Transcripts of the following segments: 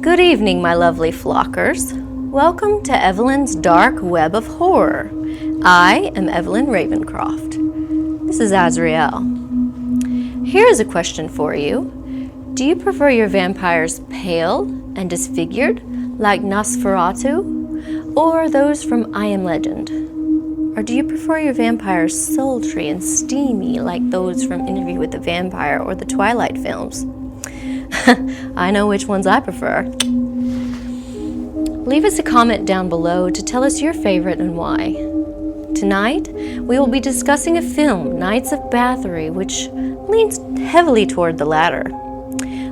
Good evening, my lovely flockers. Welcome to Evelyn's Dark Web of Horror. I am Evelyn Ravencroft. This is Azrael. Here is a question for you. Do you prefer your vampires pale and disfigured, like Nosferatu, or those from I Am Legend? Or do you prefer your vampires sultry and steamy, like those from Interview with the Vampire or the Twilight films? I know which ones I prefer. Leave us a comment down below to tell us your favorite and why. Tonight, we will be discussing a film, Knights of Bathory, which leans heavily toward the latter.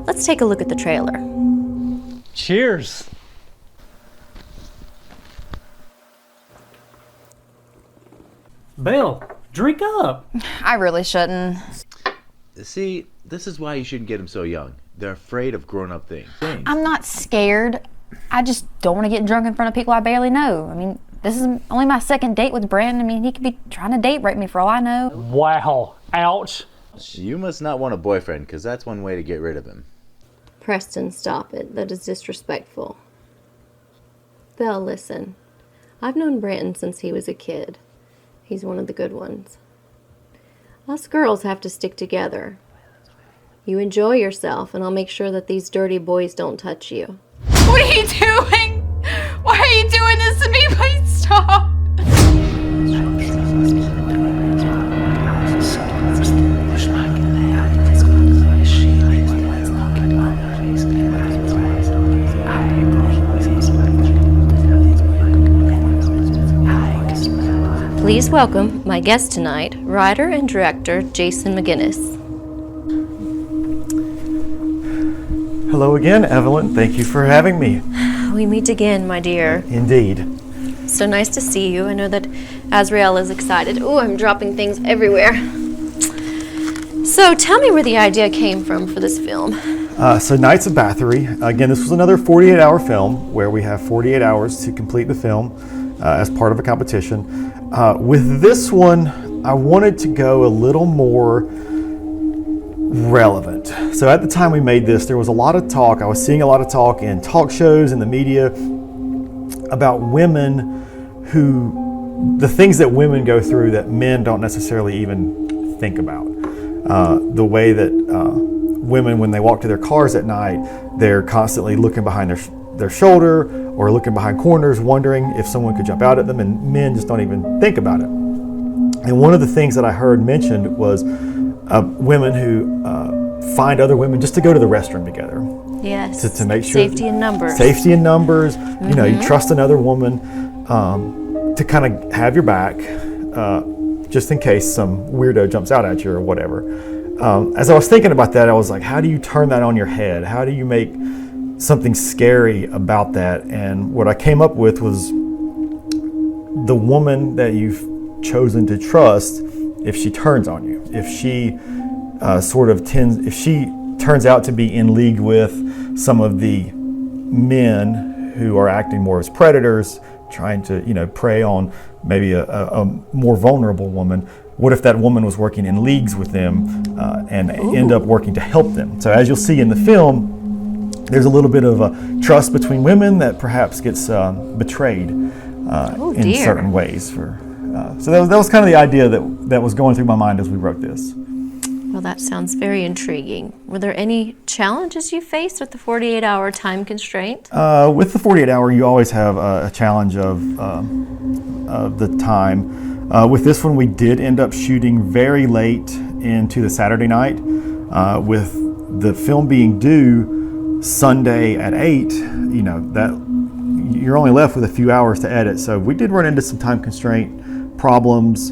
Let's take a look at the trailer. Cheers! Belle, drink up! I really shouldn't. See, this is why you shouldn't get them so young. They're afraid of grown-up things. I'm not scared. I just don't want to get drunk in front of people I barely know. I mean, this is only my second date with Brandon. I mean, he could be trying to date rape me for all I know. Wow. Ouch. You must not want a boyfriend, because that's one way to get rid of him. Preston, stop it. That is disrespectful. Belle, listen. I've known Brandon since he was a kid. He's one of the good ones. Us girls have to stick together. You enjoy yourself, and I'll make sure that these dirty boys don't touch you. What are you doing? Why are you doing this to me? Please stop. Please welcome my guest tonight, writer and director Jason McGhinnis. Hello again, Evelyn. Thank you for having me. We meet again, my dear. Indeed. So nice to see you. I know that Azrael is excited. Oh, I'm dropping things everywhere. So tell me where the idea came from for this film. So Knights of Bathory. Again, this was another 48-hour film where we have 48 hours to complete the film as part of a competition. With this one, I wanted to go a little more relevant. So at the time we made this, there was a lot of talk. I was seeing a lot of talk in talk shows in the media about women the things that women go through that men don't necessarily even think about. The way that women, when they walk to their cars at night, they're constantly looking behind their shoulder or looking behind corners, wondering if someone could jump out at them, and men just don't even think about it. And one of the things that I heard mentioned was women who find other women just to go to the restroom together. Yes. To make sure safety in numbers. Safety in numbers. Mm-hmm. You know, you trust another woman to kind of have your back, just in case some weirdo jumps out at you or whatever. As I was thinking about that, I was like, how do you turn that on your head? How do you make something scary about that? And what I came up with was the woman that you've chosen to trust, if she turns on you, if she if she turns out to be in league with some of the men who are acting more as predators, trying to prey on maybe a more vulnerable woman. What if that woman was working in leagues with them and end up working to help them? So as you'll see in the film, there's a little bit of a trust between women that perhaps gets betrayed in certain ways. So that was kind of the idea that was going through my mind as we wrote this. Well, that sounds very intriguing. Were there any challenges you faced with the 48-hour time constraint? With the 48-hour, you always have a challenge of the time. With this one, we did end up shooting very late into the Saturday night. With the film being due Sunday at 8, that you're only left with a few hours to edit. So we did run into some time constraint problems.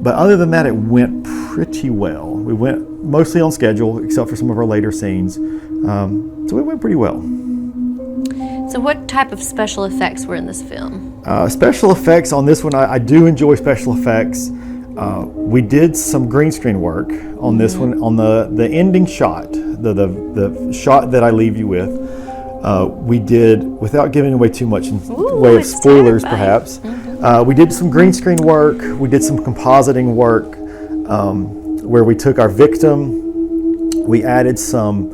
But other than that, it went pretty well. We went mostly on schedule, except for some of our later scenes. So it went pretty well. So what type of special effects were in this film? Special effects on this one, I do enjoy special effects. We did some green screen work on this one. On the ending shot, the shot that I leave you with, we did, without giving away too much in the way of spoilers perhaps, we did some green screen work, we did some compositing work where we took our victim, we added some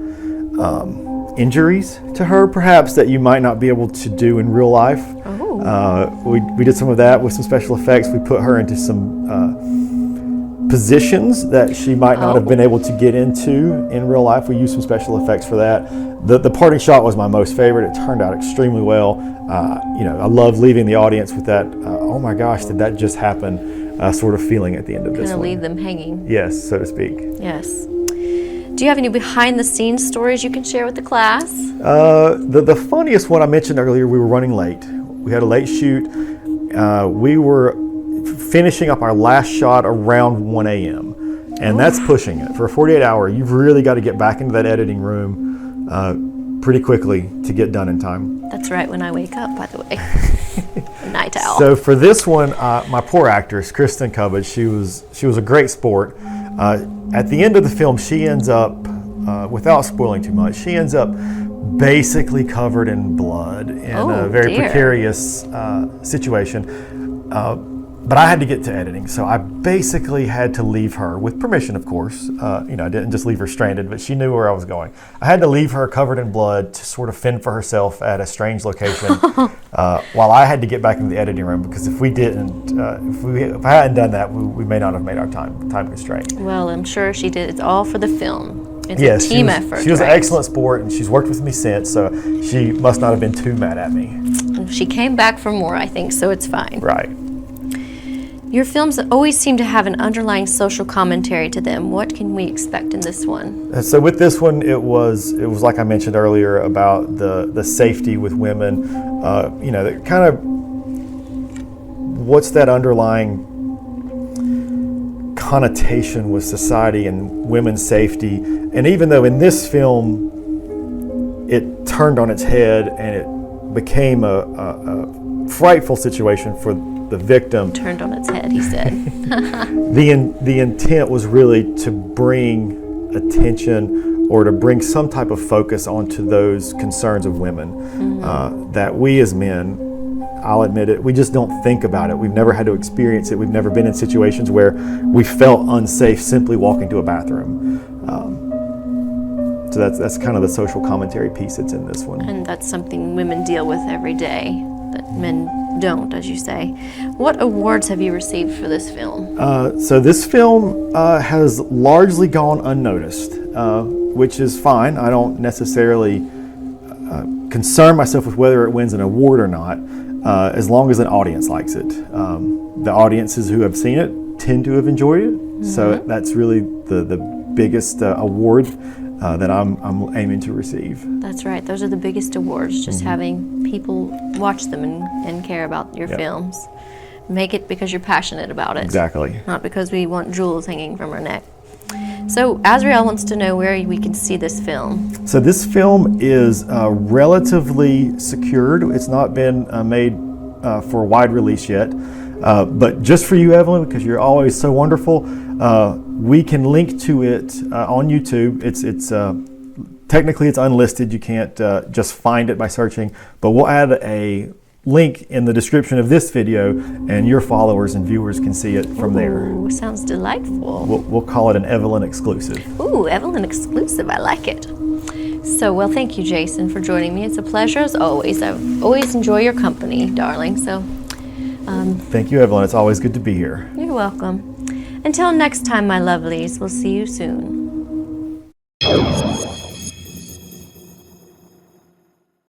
injuries to her, perhaps, that you might not be able to do in real life. We did some of that with some special effects. We put her into some positions that she might not have been able to get into in real life. We used some special effects for that. The parting shot was my most favorite. It turned out extremely well. I love leaving the audience with that, oh my gosh, did that just happen, sort of feeling at the end of this one. Kind of leave them hanging. Yes, so to speak. Yes. Do you have any behind-the-scenes stories you can share with the class? The funniest one I mentioned earlier, we were running late. We had a late shoot. We were finishing up our last shot around 1 a.m. And that's pushing it. For a 48-hour, you've really got to get back into that editing room pretty quickly to get done in time. That's right when I wake up, by the way. Night owl. So for this one, my poor actress, Kristen Cubbage, she was a great sport. At the end of the film, she ends up, without spoiling too much, she ends up basically covered in blood in a very precarious situation. But I had to get to editing, so I basically had to leave her, with permission, of course. I didn't just leave her stranded, but she knew where I was going. I had to leave her covered in blood to sort of fend for herself at a strange location while I had to get back into the editing room, because if we didn't, if I hadn't done that, we may not have made our time constraint. Well, I'm sure she did. It's all for the film. It's Yes, a team effort. She was an right? excellent sport, and she's worked with me since, so she must not have been too mad at me. She came back for more, I think, so it's fine. Right. Your films always seem to have an underlying social commentary to them. What can we expect in this one? So with this one, it was like I mentioned earlier about the safety with women. That kind of, what's that underlying connotation with society and women's safety? And even though in this film it turned on its head and it became a frightful situation for the victim. Turned on its head, he said. The intent was really to bring attention or to bring some type of focus onto those concerns of women that we as men, I'll admit it, we just don't think about it. We've never had to experience it. We've never been in situations where we felt unsafe simply walking to a bathroom. So that's kind of the social commentary piece that's in this one. And that's something women deal with every day that men don't, as you say. What awards have you received for this film? So this film has largely gone unnoticed, which is fine. I don't necessarily concern myself with whether it wins an award or not, as long as an audience likes it. The audiences who have seen it tend to have enjoyed it, so that's really the biggest award that I'm aiming to receive. That's right. Those are the biggest awards, just having people watch them and care about your films. Make it because you're passionate about it. Exactly. Not because we want jewels hanging from our neck. So Azriel wants to know where we can see this film. So this film is relatively secured. It's not been made for wide release yet. But just for you, Evelyn, because you're always so wonderful, we can link to it on YouTube. It's technically it's unlisted. You can't just find it by searching, but we'll add a link in the description of this video, and your followers and viewers can see it from there. Ooh, sounds delightful. We'll call it an Evelyn exclusive. Ooh, Evelyn exclusive. I like it. So, well, thank you, Jason, for joining me. It's a pleasure as always. I always enjoy your company, darling. So, Thank you, Evelyn. It's always good to be here. you're welcome. Until next time, my lovelies, we'll see you soon.